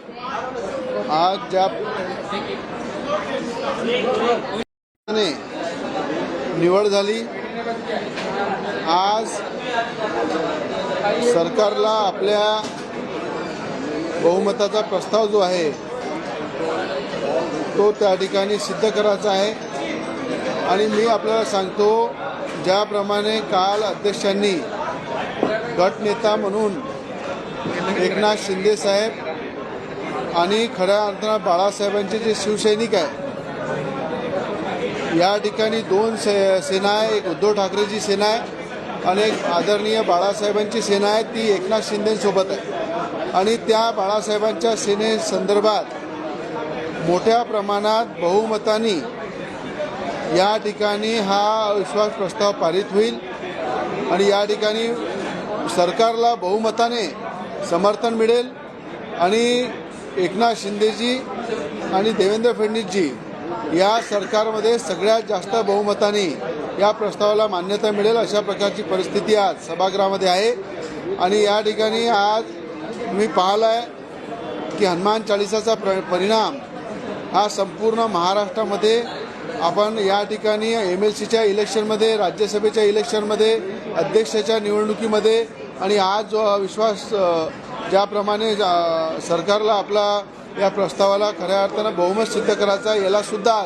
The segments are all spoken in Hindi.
आज ज्या निवड झाली, आज सरकारला आपल्या बहुमताचा प्रस्ताव जो आहे तो त्या ठिकाणी सिद्ध करायचा आहे। आणि मी आपल्याला सांगतो, ज्याप्रमाणे काल अध्यक्षांनी गटनेता म्हणून एकनाथ शिंदे साहेब आणि खऱ्या अर्थानं बाळासाहेबांचे जे शिवसैनिक आहे, या ठिकाणी दोन सेना आहे, एक उद्धव ठाकरेची सेना आहे आणि एक आदरणीय बाळासाहेबांची सेना आहे, ती एकनाथ शिंदेसोबत आहे। आणि त्या बाळासाहेबांच्या सेनेसंदर्भात मोठ्या प्रमाणात बहुमताने या ठिकाणी हा अविश्वास प्रस्ताव पारित होईल आणि या ठिकाणी सरकारला बहुमताने समर्थन मिळेल आणि एकनाथ शिंदेजी आणि देवेंद्र फडणवीसजी या सरकारमध्ये सगळ्यात जास्त बहुमताने या प्रस्तावाला मान्यता मिळेल, अशा प्रकारची परिस्थिती आज सभागृहामध्ये आहे। आणि या ठिकाणी आज तुम्ही पाहिलं आहे की हनुमान चालिसाचा परिणाम हा संपूर्ण महाराष्ट्रामध्ये आपण या ठिकाणी MLCच्या इलेक्शनमध्ये, राज्यसभेच्या इलेक्शनमध्ये, अध्यक्षाच्या निवडणुकीमध्ये आणि आज जो विश्वास ज्याप्रमाणे सरकारला आपला या प्रस्तावाला खऱ्या अर्थानं बहुमत सिद्ध करायचा, याला सुद्धा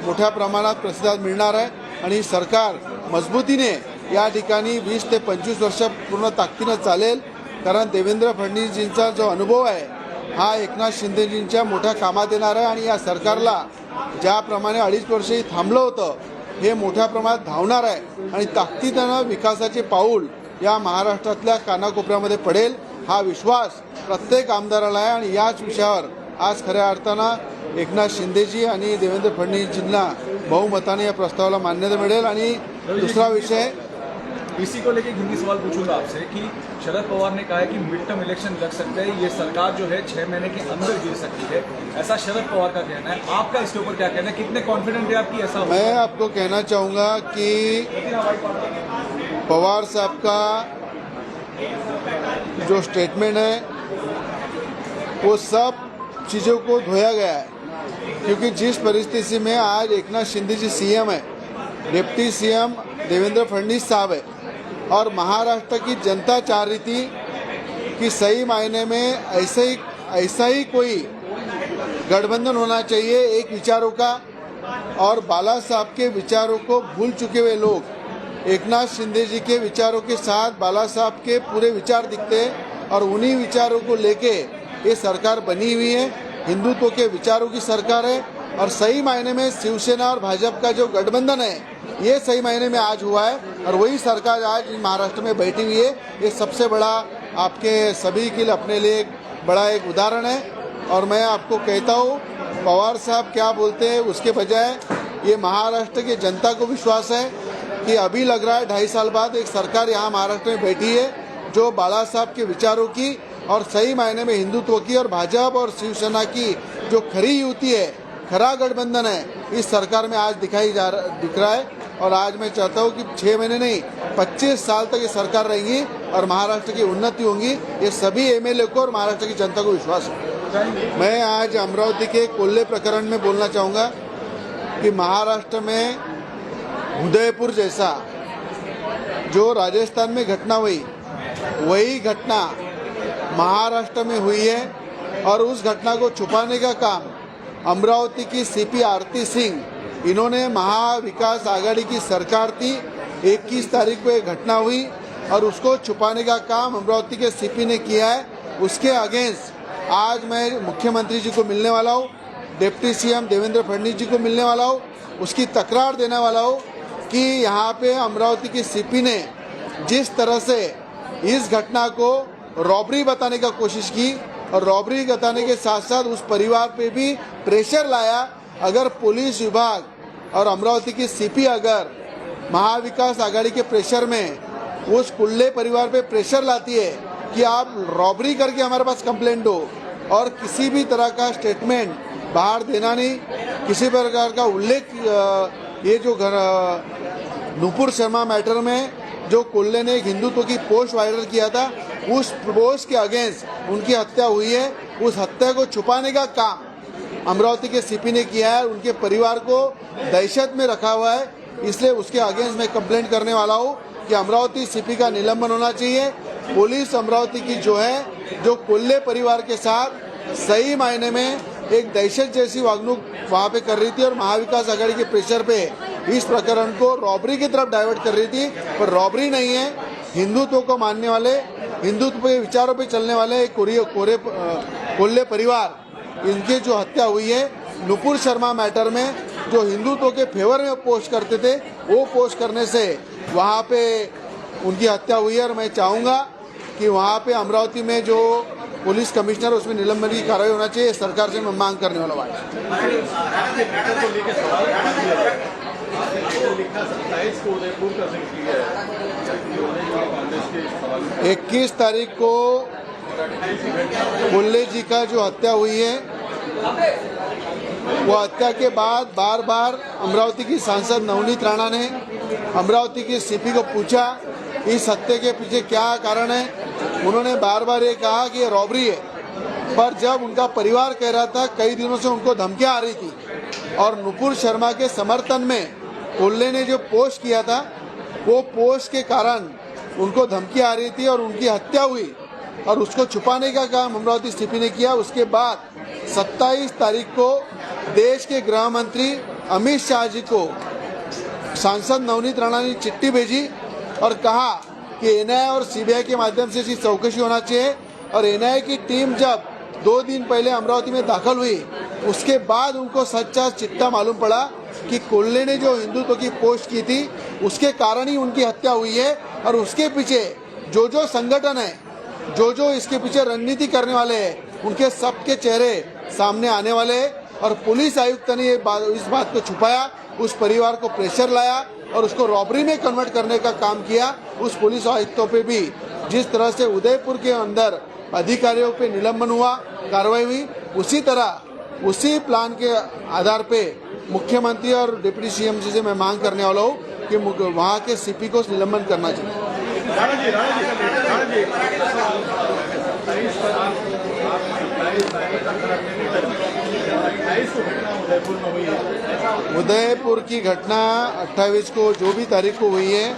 मोठ्या प्रमाणात प्रतिसाद मिळणार आहे। आणि सरकार मजबूतीने या ठिकाणी 20 ते 25 वर्ष पूर्ण ताकदीनं चालेल, कारण देवेंद्र फडणवीसजींचा जो अनुभव आहे हा एकनाथ शिंदेजींच्या मोठ्या कामात येणार आहे। आणि या सरकारला ज्याप्रमाणे 2.5 वर्षही थांबलं होतं, हे मोठ्या प्रमाणात धावणार आहे आणि ताकदीनं विकासाचे पाऊल या महाराष्ट्रातल्या कानाकोपऱ्यामध्ये पडेल, हा विश्वास प्रत्येक आमदाराला आहे। आणि याच विषयावर आज खऱ्या अर्थानं एकनाथ शिंदेजी आणि देवेंद्र फडणवीसजींना बहुमताने या प्रस्तावाला मान्यता मिळेल। आणि दूसरा विषय, इसी को लेकर हिंदी सवाल पूछूंगा आपसे कि शरद पवार ने कहा है कि मिड टर्म इलेक्शन लग सकते हैं, ये सरकार जो है 6 महीने के अंदर गिर सकती है, ऐसा शरद पवार का कहना है। आपका इसके ऊपर क्या कहना है, कितने कॉन्फिडेंट है आपकी ऐसा? मैं आपको कहना चाहूँगा कि पवार साहब का जो स्टेटमेंट है वो सब चीज़ों को धोया गया है, क्योंकि जिस परिस्थिति में आज एकनाथ शिंदे जी CM है, डिप्टी CM देवेंद्र फडणवीस साहब है और महाराष्ट्र की जनता चाह रही थी कि सही मायने में ऐसा ही कोई गठबंधन होना चाहिए एक विचारों का, और बाला साहब के विचारों को भूल चुके हुए लोग एकनाथ शिंदे जी के विचारों के साथ बाला साहब के पूरे विचार दिखते हैं और उन्हीं विचारों को लेके ये सरकार बनी हुई है। हिंदुत्व के विचारों की सरकार है और सही मायने में शिवसेना और भाजपा का जो गठबंधन है ये सही मायने में आज हुआ है और वही सरकार आज महाराष्ट्र में बैठी हुई है। ये सबसे बड़ा आपके सभी के लिए अपने लिए एक बड़ा एक उदाहरण है। और मैं आपको कहता हूँ, पवार साहब क्या बोलते हैं उसके बजाय ये महाराष्ट्र की जनता को विश्वास है कि अभी लग रहा है 2.5 साल बाद एक सरकार यहाँ महाराष्ट्र में बैठी है जो बाला साहब के विचारों की और सही मायने में हिंदुत्व की और भाजपा और शिवसेना की जो खरी युति है, खरा गठबंधन है, इस सरकार में आज दिख रहा है। और आज मैं चाहता हूँ कि 6 महीने नहीं 25 साल तक ये सरकार रहेगी और महाराष्ट्र की उन्नति होगी, ये सभी MLA को और महाराष्ट्र की जनता को विश्वास है। मैं आज अमरावती के कोल्हे प्रकरण में बोलना चाहूँगा कि महाराष्ट्र में उदयपुर जैसा जो राजस्थान में घटना हुई, वही घटना महाराष्ट्र में हुई है और उस घटना को छुपाने का काम अमरावती की CP आरती सिंह, इन्होंने महाविकास आघाड़ी की सरकार थी, 21 तारीख को एक घटना हुई और उसको छुपाने का काम अमरावती के CP ने किया है। उसके अगेंस्ट आज मैं मुख्यमंत्री जी को मिलने वाला हूँ, डिप्टी CM देवेंद्र फडणवीस जी को मिलने वाला हूँ, उसकी तकरार देने वाला हूँ कि यहाँ पे अमरावती की CP ने जिस तरह से इस घटना को रॉबरी बताने का कोशिश की और रॉबरी बताने के साथ साथ उस परिवार पे भी प्रेशर लाया। अगर पुलिस विभाग और अमरावती की CP अगर महाविकास आघाड़ी के प्रेशर में उस कुल्ले परिवार पे प्रेशर लाती है कि आप रॉबरी करके हमारे पास कंप्लेंट दो और किसी भी तरह का स्टेटमेंट बाहर देना नहीं, किसी प्रकार का उल्लेख, ये जो नुपुर शर्मा मैटर में जो कुल्ले ने एक हिंदुत्व की पोस्ट वायरल किया था, उस पोस्ट के अगेंस्ट उनकी हत्या हुई है। उस हत्या को छुपाने का काम अमरावती के सीपी ने किया है। उनके परिवार को दहशत में रखा हुआ है, इसलिए उसके अगेंस्ट मैं कंप्लेंट करने वाला हूँ कि अमरावती सीपी का निलंबन होना चाहिए। पुलिस अमरावती की जो है, जो कोल्हे परिवार के साथ सही मायने में एक दहशत जैसी वागणूक वहाँ पे कर रही थी और महाविकास आघाड़ी के प्रेशर पे इस प्रकरण को रॉबरी की तरफ डाइवर्ट कर रही थी, पर रॉबरी नहीं है। हिंदुत्व को मानने वाले, हिंदुत्व के विचारों पे चलने वाले एक कोल्हे परिवार, इनकी जो हत्या हुई है नुपुर शर्मा मैटर में, जो हिंदुत्व के फेवर में पोस्ट करते थे, वो पोस्ट करने से वहाँ पे उनकी हत्या हुई है। और मैं चाहूँगा कि वहाँ पे अमरावती में जो पुलिस कमिश्नर, उसमें निलंबन की कार्रवाई होना चाहिए। सरकार से मैं मांग करने वाला हूँ। 21 तारीख को कोल्हे जी का जो हत्या हुई है, वो हत्या के बाद बार बार अमरावती की सांसद नवनीत राणा ने अमरावती की सीपी को पूछा इस हत्या के पीछे क्या कारण है। उन्होंने बार बार ये कहा कि ये रॉबरी है, पर जब उनका परिवार कह रहा था, कई दिनों से उनको धमकियां आ रही थी और नुपुर शर्मा के समर्थन में कोल्हे ने जो पोस्ट किया था, वो पोस्ट के कारण उनको धमकियां आ रही थी और उनकी हत्या हुई और उसको छुपाने का काम अमरावती सीपी ने किया। उसके बाद 27 तारीख को देश के गृह मंत्री अमित शाह जी को सांसद नवनीत राणा ने चिट्ठी भेजी और कहा कि एनआईए और सीबीआई के माध्यम से इसकी चौकसी होना चाहिए। और एनआईए की टीम जब 2 दिन पहले अमरावती में दाखिल हुई, उसके बाद उनको सच्चा चिट्ठा मालूम पड़ा कि कोल्हे ने जो हिंदुत्व की पोस्ट की थी, उसके कारण ही उनकी हत्या हुई है। और उसके पीछे जो संगठन है, जो इसके पीछे रणनीति करने वाले हैं, उनके सबके चेहरे सामने आने वाले हैं। और पुलिस आयुक्त ने इस बात को छुपाया, उस परिवार को प्रेशर लाया और उसको रॉबरी में कन्वर्ट करने का काम किया। उस पुलिस आयुक्तों पे भी जिस तरह से उदयपुर के अंदर अधिकारियों पे निलंबन हुआ, कार्रवाई हुई, उसी तरह उसी प्लान के आधार पे मुख्यमंत्री और डिप्टी सीएम जी से मैं मांग करने वाला हूँ कि वहाँ के सीपी को निलंबन करना चाहिए। उदयपुर की घटना 28 को जो भी तारीख को हुई है,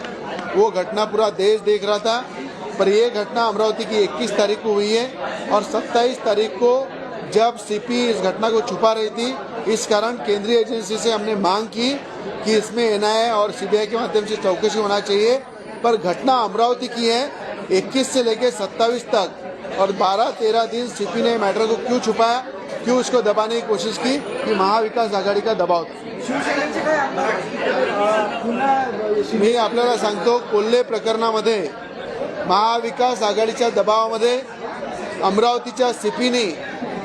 वो घटना पूरा देश देख रहा था, पर ये घटना अमरावती की 21 तारीख को हुई है। और 27 तारीख को जब सीपी इस घटना को छुपा रही थी, इस कारण केंद्रीय एजेंसी से हमने मांग की कि इसमें एनआईए और सीबीआई के माध्यम से चौकसी होना चाहिए। पर घटना अमरावती की है, 21 से लेकर 27 तक, और 12-13 दिन सीपी ने मैटर को क्यों छुपाया, क्यों उसको दबाने की कोशिश की, कि महाविकास आघाडी का दबाव था। मी आपल्याला सांगतो, कोल्हे प्रकरणामध्ये महाविकास आघाडीच्या दबावामध्ये अमरावतीच्या सीपीने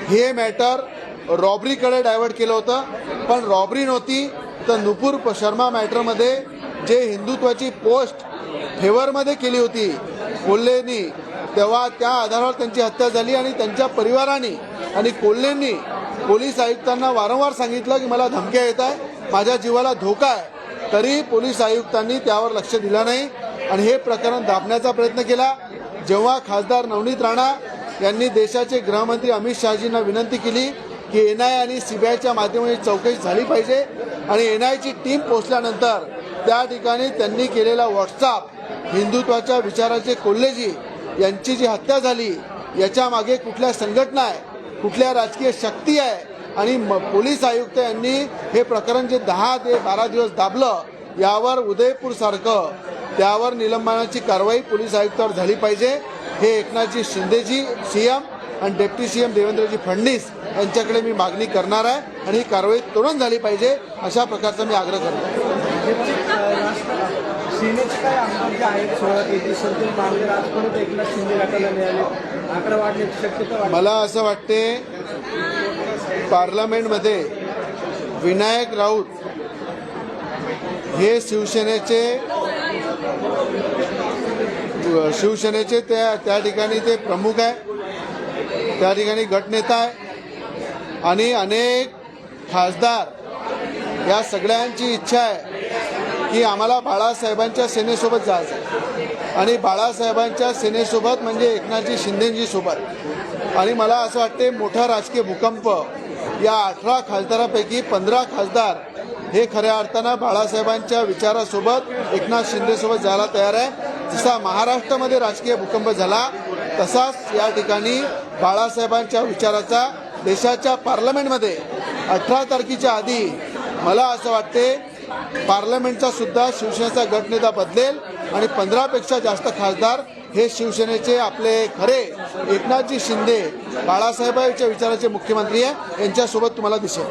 हे मॅटर रॉबरीकडे डायव्हर्ट केलं होतं, पण रॉबरी नव्हती तर नुपुर शर्मा मॅटरमध्ये जे हिंदुत्वाची पोस्ट फेवरमध्ये केली होती कोल्हेंनी, तेव्हा त्या आधारावर त्यांची हत्या झाली। आणि त्यांच्या परिवाराने आणि कोल्हेंनी पोलीस आयुक्तांना वारंवार सांगितलं की मला धमक्या येत आहे, माझ्या जीवाला धोका आहे, तरी पोलीस आयुक्तांनी त्यावर लक्ष दिलं नाही आणि हे प्रकरण दाबण्याचा प्रयत्न केला। जेव्हा खासदार नवनीत राणा यांनी देशाचे गृहमंत्री अमित शहाजींना विनंती केली की एनआयए आणि सीबीआयच्या माध्यमाने चौकशी झाली पाहिजे, आणि एनआयएची टीम पोहोचल्यानंतर त्या ठिकाणी त्यांनी केलेला व्हॉट्सअप, हिंदुत्वाच्या विचाराचे कोल्हेजी यांची जी हत्या झाली, याच्या मागे कुठल्या संघटना आहे, कुठल्या राजकीय शक्ती आहे, आणि पोलीस आयुक्त यांनी हे प्रकरण जे 10 ते 12 दिवस दाबलं, यावर उदयपूर सारखं त्यावर निलंबनाची कारवाई पोलीस आयुक्तावर झाली पाहिजे। हे एकनाथजी शिंदेजी सीएम आणि डेप्टी सीएम देवेंद्रजी फडणवीस यांच्याकडे मी मागणी करणार आहे, आणि ही कारवाई तुरंत झाली पाहिजे, अशा प्रकारचा मी आग्रह करतो। सेनेचे काही आमदार जे आहेत 16 मार्ग राजपरत एकनाथ शिंदे गटाला मिळाले, आकडा वाढण्याची शक्यता वाटते। मला असं वाटते पार्लमेंटमध्ये विनायक राऊत हे शिवसेनेचे त्या ठिकाणी ते प्रमुख आहे, त्या ठिकाणी गटनेता आहे, आणि अनेक खासदार या सगळ्यांची इच्छा आहे की आम्हाला बाळासाहेबांच्या सेनेसोबत जायचं, आणि बाळासाहेबांच्या सेनेसोबत म्हणजे एकनाथजी शिंदेजी सोबत। आणि मला असं वाटते मोठा राजकीय भूकंप या 18 खासदारापैकी 15 खासदार हे खऱ्या अर्थानं बाळासाहेबांच्या विचारासोबत एकनाथ शिंदेसोबत जायला तयार आहे. जसा महाराष्ट्रामध्ये राजकीय भूकंप झाला तसाच या ठिकाणी बाळासाहेबांच्या विचाराचा देशाच्या पार्लमेंटमध्ये 18 तारखेच्या आधी मला असं वाटते पार्लमेंटचा सुद्धा शिवसेनेचा गटनेता बदलेल आणि 15पेक्षा जास्त खासदार हे शिवसेनेचे आपले खरे एकनाथजी शिंदे बाळासाहेबांच्या विचाराचे मुख्यमंत्री आहे यांच्यासोबत तुम्हाला दिसेल.